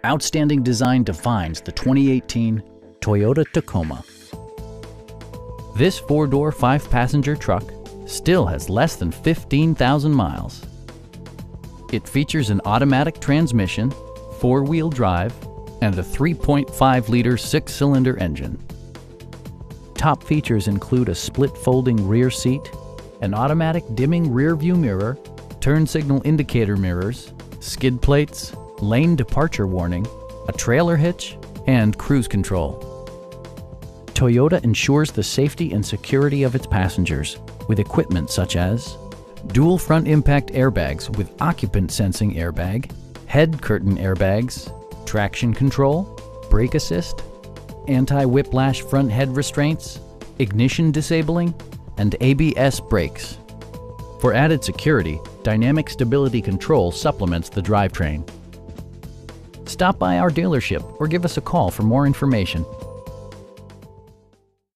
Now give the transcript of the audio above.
Outstanding design defines the 2018 Toyota Tacoma. This four-door, five-passenger truck still has less than 15,000 miles. It features an automatic transmission, four-wheel drive, and a 3.5-liter six-cylinder engine. Top features include a split-folding rear seat, an automatic dimming rear-view mirror, turn signal indicator mirrors, skid plates, lane departure warning, a trailer hitch, and cruise control. Toyota ensures the safety and security of its passengers with equipment such as dual front impact airbags with occupant sensing airbag, head curtain airbags, traction control, brake assist, anti-whiplash front head restraints, ignition disabling, and ABS brakes. For added security, dynamic stability control supplements the drivetrain. Stop by our dealership or give us a call for more information.